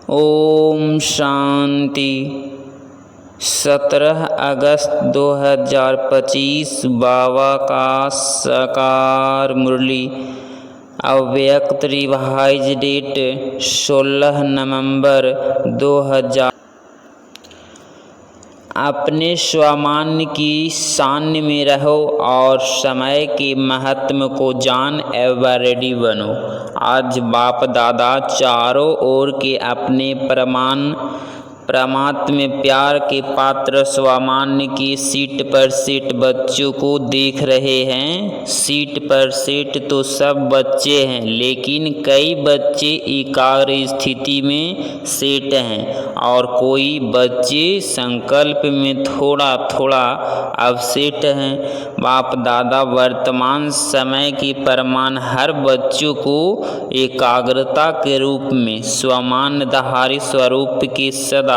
ओम शांति। 17 अगस्त 2025 बाबा का साकार मुरली। अव्यक्त रिवाइज डेट 16 नवंबर 2000। अपने स्वमान की शान में रहो और समय के महत्व को जान एवं रेडी बनो। आज बाप दादा चारों ओर के अपने परमात्म प्यार के पात्र स्वमान की सीट पर सेट बच्चों को देख रहे हैं। सीट पर सेट तो सब बच्चे हैं, लेकिन कई बच्चे एकाग्र स्थिति में सेट हैं और कोई बच्चे संकल्प में थोड़ा थोड़ा अवसेट हैं। बाप दादा वर्तमान समय के प्रमाण हर बच्चों को एकाग्रता के रूप में स्वमानधारी स्वरूप के सदा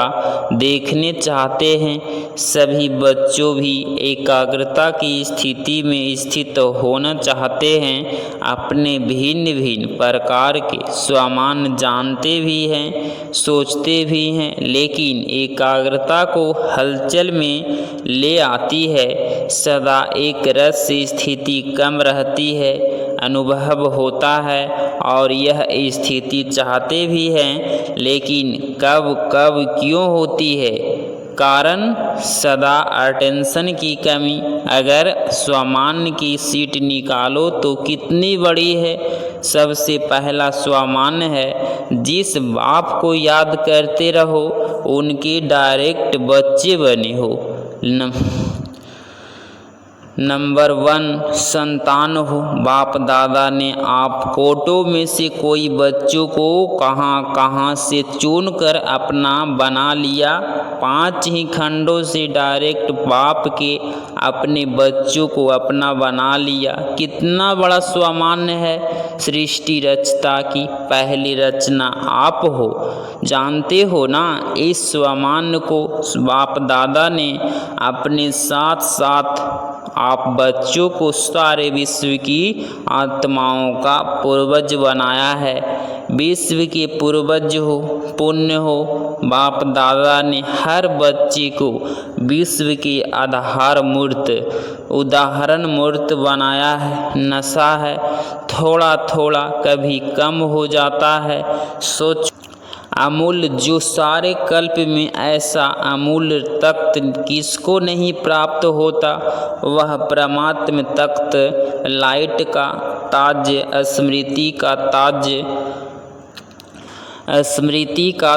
देखने चाहते हैं। सभी बच्चों भी एकाग्रता की स्थिति में स्थित होना चाहते हैं। अपने भिन्न भिन्न प्रकार के स्वमान जानते भी हैं, सोचते भी हैं, लेकिन एकाग्रता को हलचल में ले आती है। सदा एक रस स्थिति कम रहती है, अनुभव होता है और यह स्थिति चाहते भी हैं, लेकिन कब कब क्यों होती है? कारण सदा अटेंशन की कमी। अगर स्वमान की सीट निकालो तो कितनी बड़ी है। सबसे पहला स्वमान है, जिस बाप को याद करते रहो उनके डायरेक्ट बच्चे बने हो। नंबर 1 संतान हो। बाप दादा ने आप कोटों में से कोई बच्चों को कहाँ कहाँ से चुनकर अपना बना लिया। 5 ही खंडों से डायरेक्ट बाप के अपने बच्चों को अपना बना लिया। कितना बड़ा स्वमान्य है। सृष्टि रचता की पहली रचना आप हो, जानते हो ना। इस स्वमान्य को बाप दादा ने अपने साथ साथ आप बच्चों को सारे विश्व की आत्माओं का पूर्वज बनाया है। विश्व के पूर्वज हो, पुण्य हो। बाप दादा ने हर बच्चे को विश्व के आधार मूर्त उदाहरण मूर्त बनाया है। नशा है, थोड़ा थोड़ा कभी कम हो जाता है। सोच अमूल्य जो सारे कल्प में ऐसा अमूल्य तख्त किसको नहीं प्राप्त होता। वह परमात्म तख्त लाइट का ताज, स्मृति का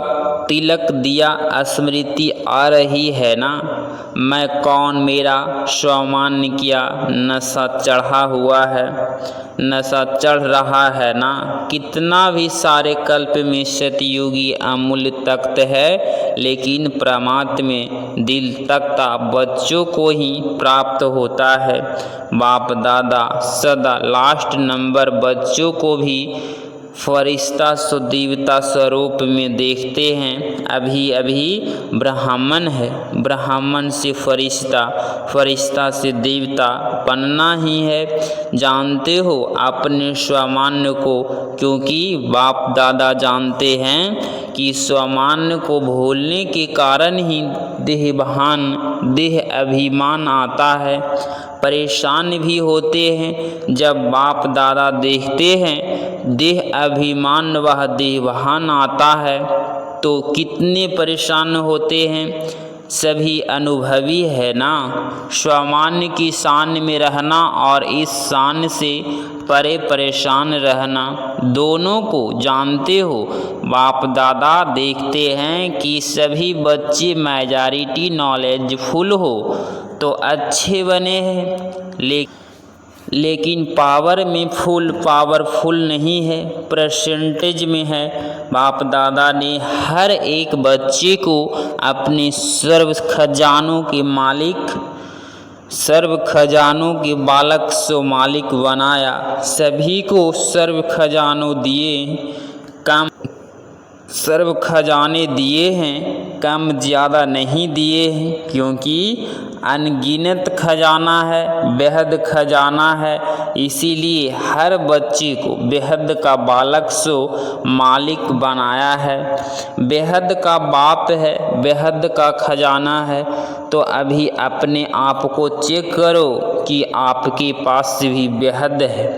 तिलक दिया। स्मृति आ रही है ना। मैं कौन, मेरा स्वमान क्या नशा चढ़ा हुआ है, नशा चढ़ रहा है ना। कितना भी सारे कल्प में सतयुगी अमूल्य तख्त है, लेकिन परमात्म में दिल तख्ता बच्चों को ही प्राप्त होता है। बाप दादा सदा लास्ट नंबर बच्चों को भी फरिश्ता सुदेवता स्वरूप में देखते हैं। अभी अभी ब्राह्मण है, ब्राह्मण से फरिश्ता, फरिश्ता से देवता बनना ही है। जानते हो अपने स्वमान्य को, क्योंकि बाप दादा जानते हैं कि स्वमान्य को भूलने के कारण ही देह अभिमान आता है। परेशान भी होते हैं जब बाप दादा देखते हैं देह अभिमान वह देहभान आता है तो कितने परेशान होते हैं। सभी अनुभवी है ना। स्वमान्य की शान में रहना और इस शान से परे परेशान रहना, दोनों को जानते हो। बाप दादा देखते हैं कि सभी बच्चे मेजॉरिटी नॉलेजफुल हो तो अच्छे बने हैं, लेकिन पावर में पावरफुल नहीं है, परसेंटेज में है। बाप दादा ने हर एक बच्चे को अपने सर्व खजानों के मालिक, सर्व खजानों के बालक सो मालिक बनाया। सभी को सर्व खजानों दिए। सर्व खजाने दिए हैं, कम ज़्यादा नहीं दिए हैं, क्योंकि अनगिनत खजाना है, बेहद खजाना है। इसीलिए हर बच्चे को बेहद का बालक सो मालिक बनाया है, बेहद का बाप है, बेहद का खजाना है। तो अभी अपने आप को चेक करो कि आपके पास भी बेहद है,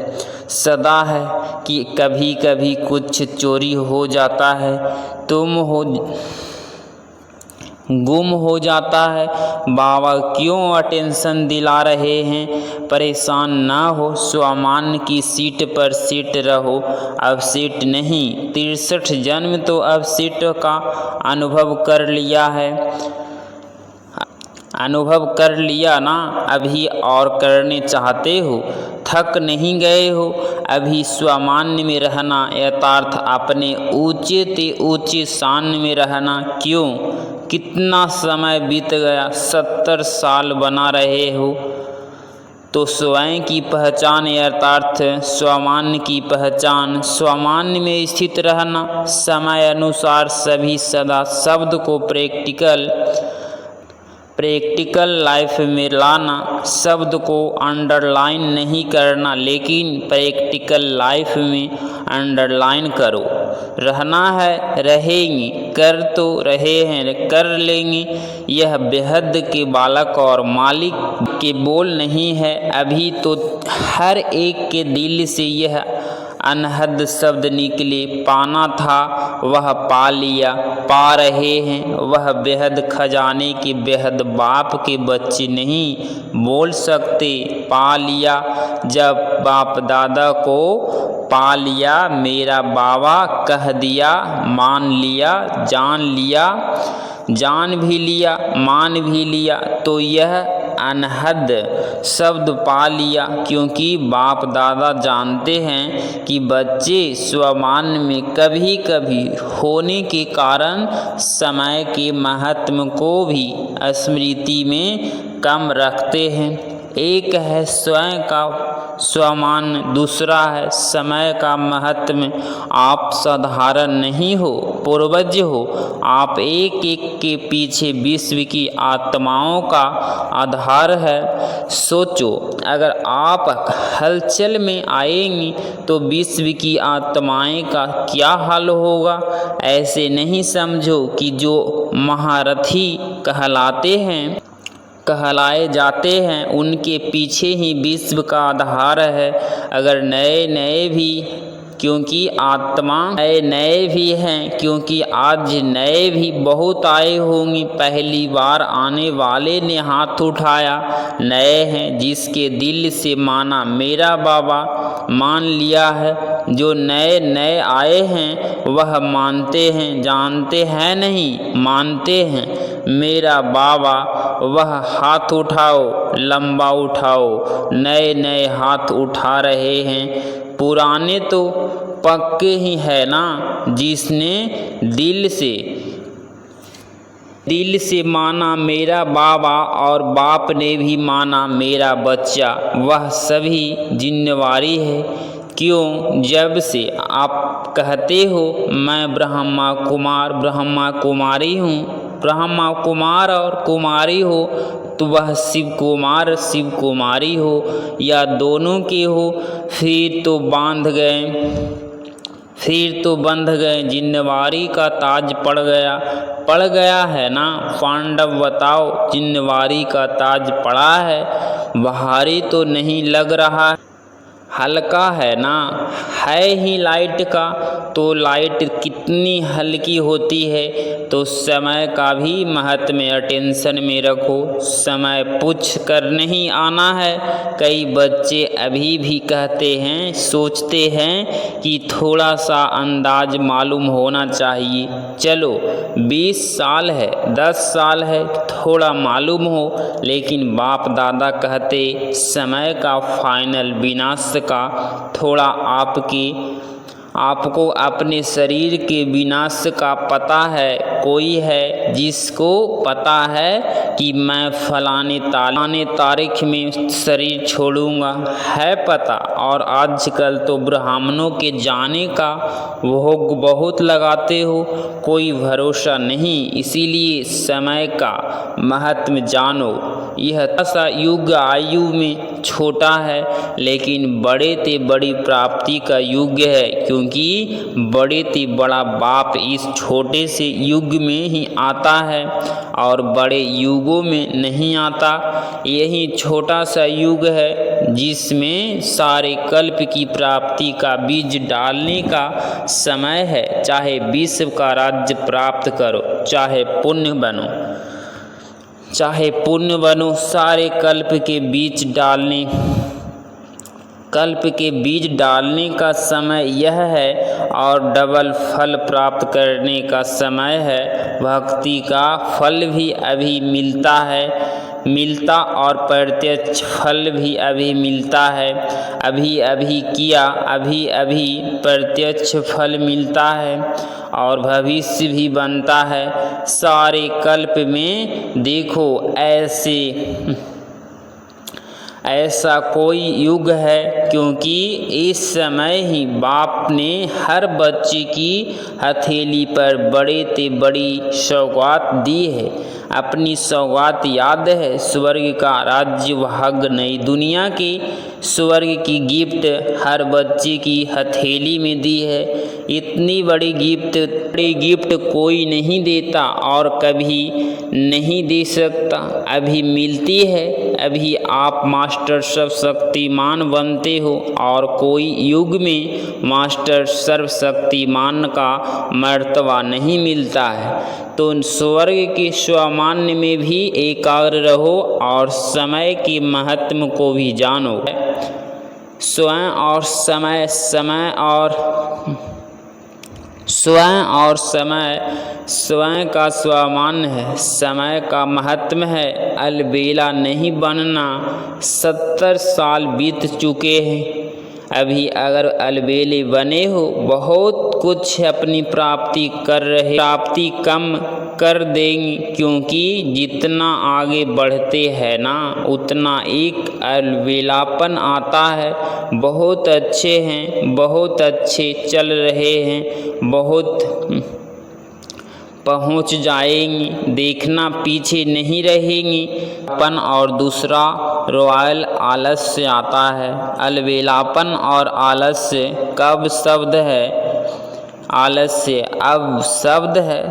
सदा है कि कभी कभी कुछ चोरी हो जाता है, गुम हो जाता है। बाबा क्यों अटेंशन दिला रहे हैं? परेशान ना हो, सामान्य की सीट पर सीट रहो, अब सीट नहीं। 63 जन्म तो अब सीट का अनुभव कर लिया है, अनुभव कर लिया ना, अभी और करने चाहते हो? थक नहीं गए हो? अभी सामान्य में रहना, यथार्थ अपने ऊंचे ते ऊंचे शान में रहना। क्यों? कितना समय बीत गया, 70 साल बना रहे हो। तो स्वयं की पहचान यथार्थ, सामान्य की पहचान, सामान्य में स्थित रहना, समय अनुसार सभी सदा शब्द को प्रैक्टिकल लाइफ में लाना, शब्द को अंडरलाइन नहीं करना, लेकिन प्रैक्टिकल लाइफ में अंडरलाइन करो। रहना है, रहेंगे, कर तो रहे हैं, कर लेंगे। यह बेहद के बालक और मालिक के बोल नहीं है। अभी तो हर एक के दिल से यह अनहद शब्द निकले, पाना था वह पा लिया, पा रहे हैं। वह बेहद खजाने के बेहद बाप के बच्चे नहीं बोल सकते पा लिया। जब बाप दादा को पा लिया, मेरा बाबा कह दिया, मान लिया, जान भी लिया, मान भी लिया, तो यह अनहद शब्द पा लिया। क्योंकि बाप दादा जानते हैं कि बच्चे सामान्य में कभी कभी होने के कारण समय के महत्व को भी स्मृति में कम रखते हैं। एक है स्वयं का सामान्य, दूसरा है समय का महत्व। आप साधारण नहीं हो, पूर्वज हो। आप एक एक के पीछे विश्व की आत्माओं का आधार है। सोचो, अगर आप हलचल में आएंगी तो विश्व की आत्माएं का क्या हाल होगा? ऐसे नहीं समझो कि जो महारथी कहलाए जाते हैं उनके पीछे ही विश्व का आधार है। अगर नए भी, क्योंकि आत्मा नए भी हैं, क्योंकि आज नए भी बहुत आए होंगे। पहली बार आने वाले ने हाथ उठाया, नए हैं, जिसके दिल से माना मेरा बाबा, मान लिया है। जो नए आए हैं वह मानते हैं, जानते हैं नहीं, मानते हैं मेरा बाबा। वह हाथ उठाओ, लंबा उठाओ। नए हाथ उठा रहे हैं, पुराने तो पक्के ही है ना। जिसने दिल से माना मेरा बाबा और बाप ने भी माना मेरा बच्चा, वह सभी जिम्मेवारी है। क्यों? जब से आप कहते हो मैं ब्रह्मा कुमारी हूँ, ब्रह्मा कुमार और कुमारी हो, तो वह शिव कुमारी हो या दोनों के हो, फिर तो बंध गए, जिम्मेवारी का ताज पड़ गया है ना। पांडव बताओ, जिम्मेवारी का ताज पड़ा है, भारी तो नहीं लग रहा, हल्का है ना। है ही लाइट का, तो लाइट कितनी हल्की होती है। तो समय का भी महत्व में अटेंशन में रखो। समय पूछ कर नहीं आना है। कई बच्चे अभी भी कहते हैं, सोचते हैं कि थोड़ा सा अंदाज मालूम होना चाहिए। चलो 20 साल है, 10 साल है, थोड़ा मालूम हो। लेकिन बाप दादा कहते समय का फाइनल विनाश का थोड़ा आपको अपने शरीर के विनाश का पता है। कोई है जिसको पता है कि मैं फलाने तारीख में शरीर छोड़ूंगा? है पता। और आजकल तो ब्राह्मणों के जाने का भोग बहुत लगाते हो, कोई भरोसा नहीं। इसीलिए समय का महत्व जानो। यह सा युग आयु में छोटा है, लेकिन बड़े ते बड़ी प्राप्ति का युग है, क्योंकि बड़े ते बड़ा बाप इस छोटे से युग में ही आता है और बड़े युगों में नहीं आता। यही छोटा सा युग है जिसमें सारे कल्प की प्राप्ति का बीज डालने का समय है। चाहे विश्व का राज्य प्राप्त करो, चाहे पुण्य बनो, सारे कल्प के बीज डालने का समय यह है और डबल फल प्राप्त करने का समय है। भक्ति का फल भी अभी मिलता और प्रत्यक्ष फल भी अभी मिलता है। अभी किया, अभी प्रत्यक्ष फल मिलता है और भविष्य भी बनता है। सारे कल्प में देखो ऐसा कोई युग है, क्योंकि इस समय ही बाप ने हर बच्चे की हथेली पर बड़े ते बड़ी सौगात दी है। अपनी सौगात याद है? स्वर्ग का राज्य भाग नई दुनिया के स्वर्ग की गिफ्ट हर बच्चे की हथेली में दी है। इतनी बड़ी गिफ्ट कोई नहीं देता और कभी नहीं दे सकता। अभी मिलती है, अभी आप मास्टर सर्वशक्तिमान बनते हो और कोई युग में मास्टर सर्वशक्तिमान का मर्तबा नहीं मिलता है। तो स्वर्ग के सामान्य में भी एकाग्र रहो और समय के महत्व को भी जानो। स्वयं और स्वयं का सामान्य है, समय का महत्व है। अलबेला नहीं बनना। 70 साल बीत चुके हैं, अभी अगर अलबेले बने हो, बहुत कुछ अपनी प्राप्ति कम कर देंगे, क्योंकि जितना आगे बढ़ते हैं ना, उतना एक अलबेलापन आता है। बहुत अच्छे हैं, बहुत अच्छे चल रहे हैं, बहुत पहुंच जाएंगे, देखना पीछे नहीं रहेंगे। अपन और दूसरा रॉयल आलस्य आता है। अलबेलापन और आलस्य कब शब्द है? आलस्य अब शब्द है।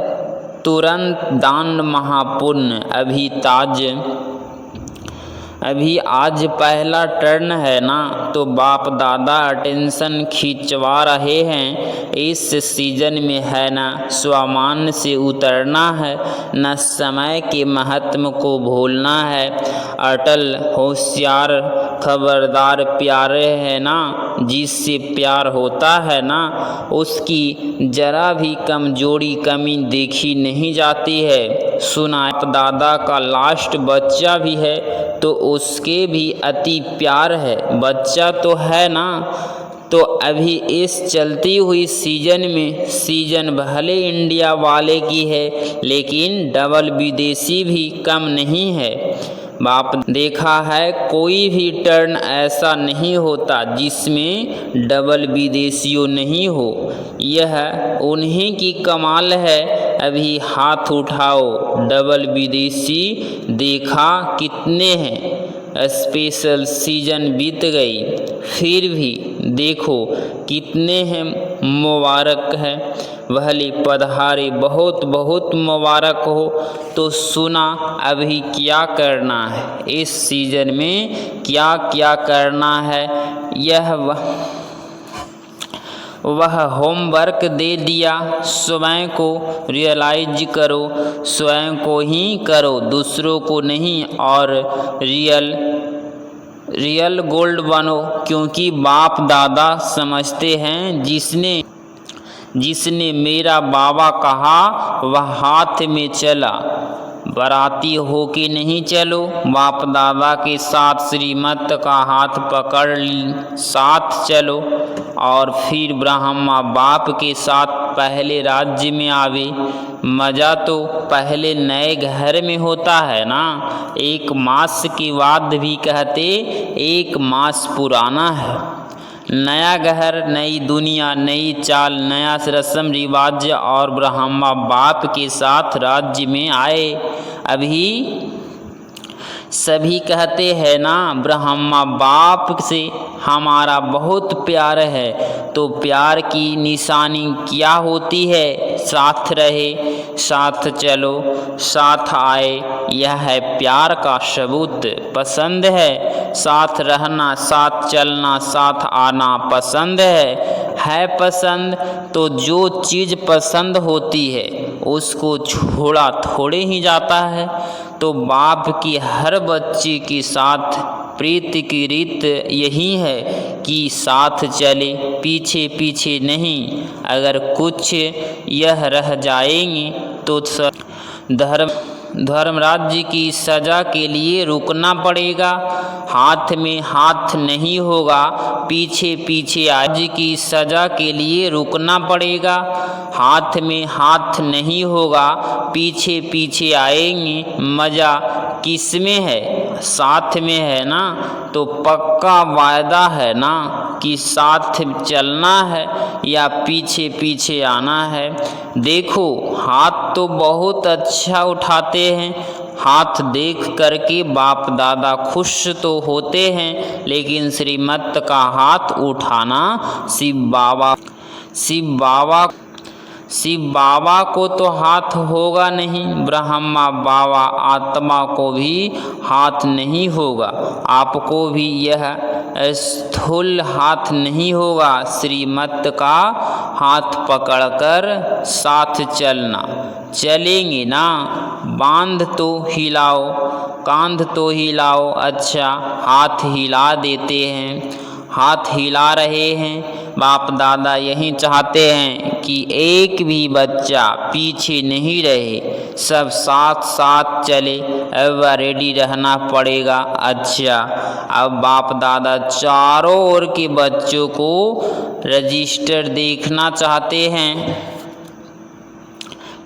तुरंत दान महापुण्य। अभी आज पहला टर्न है ना, तो बाप दादा अटेंशन खिंचवा रहे हैं। इस सीजन में है ना सामान्य से उतरना है, न समय के महत्व को भूलना है। अटल होशियार खबरदार प्यारे है ना, जिससे प्यार होता है ना, उसकी जरा भी कमी देखी नहीं जाती है। सुना दादा का लास्ट बच्चा भी है, तो उसके भी अति प्यार है। बच्चा तो है ना, तो अभी इस चलती हुई सीजन भले इंडिया वाले की है, लेकिन डबल विदेशी भी कम नहीं है। बाप देखा है, कोई भी टर्न ऐसा नहीं होता जिसमें डबल विदेशियों नहीं हो। यह उन्हीं की कमाल है। अभी हाथ उठाओ, डबल विदेशी देखा कितने हैं। स्पेशल सीजन बीत गई, फिर भी देखो कितने हैं। मुबारक है, भले पधारे, बहुत बहुत मुबारक हो। तो सुना अभी क्या करना है, इस सीजन में क्या क्या करना है, यह वह होमवर्क दे दिया। स्वयं को रियलाइज करो, स्वयं को ही करो, दूसरों को नहीं। और रियल गोल्ड बनो, क्योंकि बाप दादा समझते हैं जिसने मेरा बाबा कहा वह हाथ में चला। बराती हो के नहीं चलो, बाप दादा के साथ श्रीमत का हाथ पकड़ साथ चलो और फिर ब्रह्मा बाप के साथ पहले राज्य में आवे। मज़ा तो पहले नए घर में होता है ना। एक मास के बाद भी कहते एक मास पुराना है। नया घर, नई दुनिया, नई चाल, नया रस्म रिवाज और ब्रह्मा बाप के साथ राज्य में आए। अभी सभी कहते हैं ना ब्रह्मा बाप से हमारा बहुत प्यार है। तो प्यार की निशानी क्या होती है? साथ रहे, साथ चलो, साथ आए, यह है प्यार का सबूत। पसंद है साथ रहना, साथ चलना, साथ आना पसंद है पसंद। तो जो चीज़ पसंद होती है उसको छोड़ा थोड़े ही जाता है। तो बाप की हर बच्चे के साथ प्रीति की रीत यही है कि साथ चले, पीछे पीछे नहीं। अगर कुछ यह रह जाएंगे तो धर्मराज की सजा के लिए रुकना पड़ेगा। हाथ में हाथ नहीं होगा, पीछे पीछे आज की सजा के लिए रुकना पड़ेगा। हाथ में हाथ नहीं होगा, पीछे पीछे आएंगे। मज़ा किस में है? साथ में है ना। तो पक्का वायदा है ना कि साथ चलना है या पीछे पीछे आना है। देखो हाथ तो बहुत अच्छा उठाते हैं। हाथ देख करके बाप दादा खुश तो होते हैं, लेकिन श्रीमत का हाथ उठाना शिव बाबा को तो हाथ होगा नहीं। ब्रह्मा बाबा आत्मा को भी हाथ नहीं होगा। आपको भी यह स्थूल हाथ नहीं होगा। श्रीमत का हाथ पकड़कर साथ चलना। चलेंगे ना? बांध तो हिलाओ, कांध तो हिलाओ। अच्छा हाथ हिला देते हैं, हाथ हिला रहे हैं। बाप दादा यही चाहते हैं कि एक भी बच्चा पीछे नहीं रहे, सब साथ साथ चले। अब रेडी रहना पड़ेगा। अच्छा अब बाप दादा चारों ओर के बच्चों को रजिस्टर देखना चाहते हैं।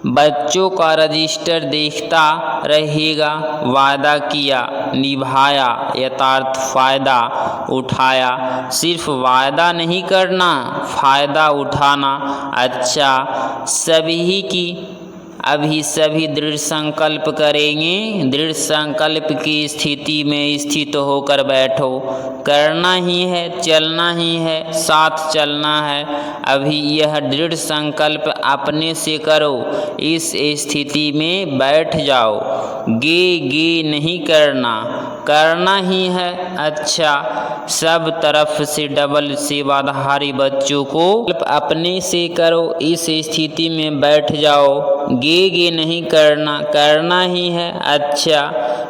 बच्चों का रजिस्टर देखता रहेगा। वादा किया, निभाया, यथार्थ फ़ायदा उठाया। सिर्फ वादा नहीं करना, फ़ायदा उठाना। अच्छा सभी की अभी सभी दृढ़ संकल्प करेंगे। दृढ़ संकल्प की स्थिति में स्थित होकर बैठो। करना ही है, चलना ही है, साथ चलना है। अभी यह दृढ़ संकल्प अपने से करो। इस स्थिति में बैठ जाओ। गे नहीं करना, करना ही है। अच्छा सब तरफ से डबल सेवाधारी बच्चों को अपने से करो। इस स्थिति में बैठ जाओ। गे नहीं करना, करना ही है। अच्छा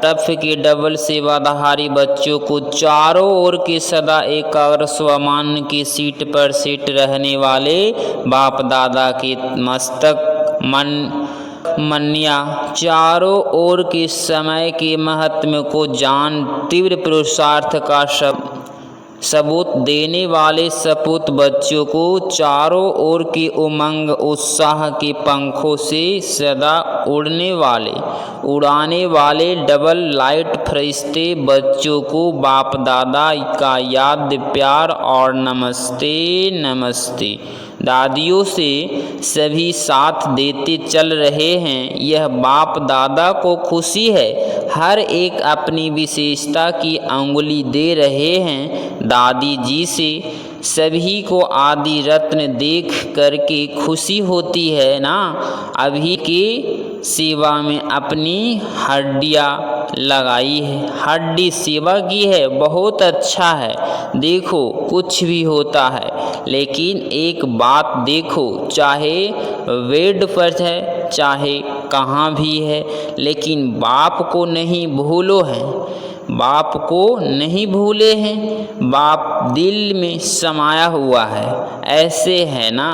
तरफ के डबल सेवाधारी बच्चों को चारों ओर के सदा एकाग्र स्वमान की सीट पर सेट रहने वाले बाप दादा के मस्तक मन्या चारों ओर के समय के महत्व को जान तीव्र पुरुषार्थ का सबूत देने वाले सपूत बच्चों को चारों ओर के उमंग उत्साह के पंखों से सदा उड़ाने वाले डबल लाइट फरिश्ते बच्चों को बाप दादा का याद प्यार और नमस्ते नमस्ते। दादियों से सभी साथ देते चल रहे हैं। यह बाप दादा को खुशी है। हर एक अपनी विशेषता की अंगुली दे रहे हैं। दादी जी से सभी को आदि रत्न देख करके खुशी होती है ना। अभी के सेवा में अपनी हड्डियाँ लगाई है, हड्डी सेवा की है, बहुत अच्छा है। देखो कुछ भी होता है, लेकिन एक बात देखो, चाहे बेड पर है चाहे कहाँ भी है, लेकिन बाप को नहीं भूलो है। बाप को नहीं भूले हैं। बाप दिल में समाया हुआ है। ऐसे है ना।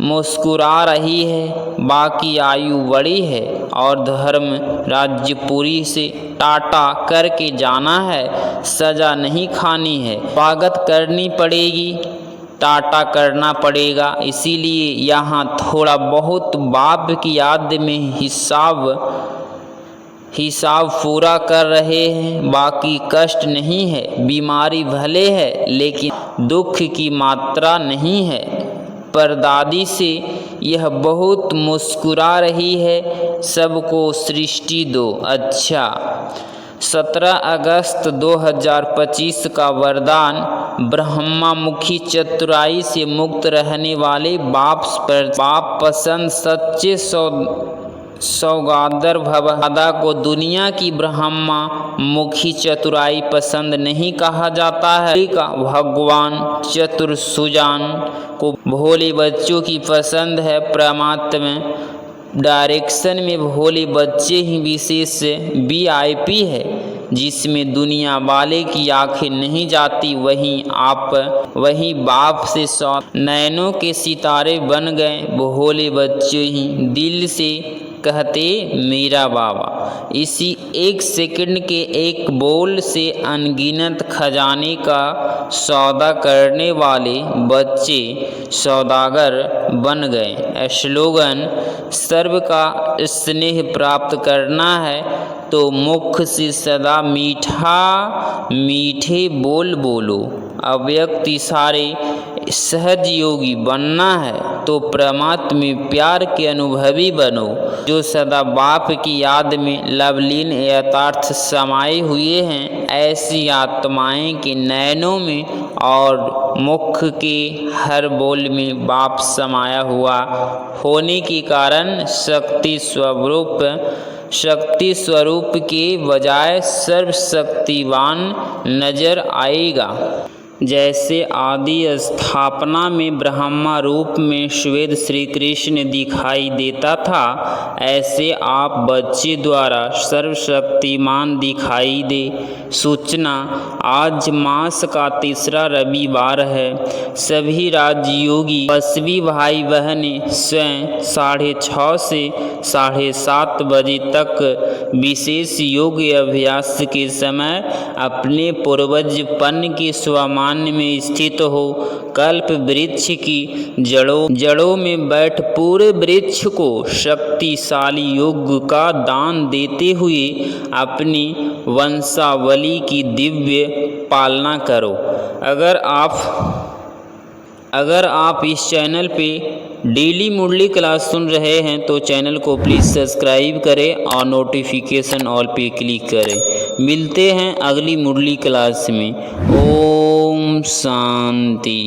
मुस्कुरा रही है। बाकी आयु बड़ी है और धर्म राज्यपुरी से टाटा करके जाना है। सजा नहीं खानी है, स्वागत करनी पड़ेगी। टाटा करना पड़ेगा। इसीलिए यहाँ थोड़ा बहुत बाप की याद में हिसाब पूरा कर रहे हैं। बाकी कष्ट नहीं है, बीमारी भले है लेकिन दुख की मात्रा नहीं है। परदादी से यह बहुत मुस्कुरा रही है, सबको सृष्टि दो। अच्छा, 17 अगस्त 2025 का वरदान। ब्रह्मामुखी चतुराई से मुक्त रहने वाले बाप पसंद सच्चे सौगागर भव। दादा को दुनिया की ब्रह्मा मुखी चतुराई पसंद नहीं कहा जाता है। भगवान चतुर सुजान को भोले बच्चों की पसंद है। परमात्मा डायरेक्शन में भोले बच्चे ही विशेष VIP है, जिसमें दुनिया वाले की आंखें नहीं जाती। वहीं बाप से नैनों के सितारे बन गए। भोले बच्चे ही दिल से कहते मेरा बाबा। इसी 1 सेकंड के एक बोल से अनगिनत खजाने का सौदा करने वाले बच्चे सौदागर बन गए। स्लोगन, सर्व का स्नेह प्राप्त करना है तो मुख से सदा मीठे बोल बोलो। अव्यक्त इशारे सहज योगी बनना है तो परमात्मा में प्यार के अनुभवी बनो। जो सदा बाप की याद में लवलीन यथार्थ समाये हुए हैं, ऐसी आत्माएं के नयनों में और मुख के हर बोल में बाप समाया हुआ होने के कारण शक्ति स्वरूप के बजाय सर्वशक्तिवान नजर आएगा। जैसे आदि स्थापना में ब्रह्मा रूप में श्वेत श्री कृष्ण दिखाई देता था, ऐसे आप बच्चे द्वारा सर्वशक्तिमान दिखाई दे। सूचना, आज मास का 3रा रविवार है। सभी राजयोगी बसवी भाई बहनें स्वयं 6:30 से 7:30 बजे तक विशेष योग अभ्यास के समय अपने पूर्वजपन के स्वमान में स्थित हो कल्प वृक्ष की जड़ों में बैठ पूरे वृक्ष को शक्तिशाली योग का दान देते हुए अपनी वंशावली की दिव्य पालना करो। अगर आप इस चैनल पे डेली मुरली क्लास सुन रहे हैं तो चैनल को प्लीज़ सब्सक्राइब करें और नोटिफिकेशन ऑल पे क्लिक करें। मिलते हैं अगली मुरली क्लास में। ओम शांति।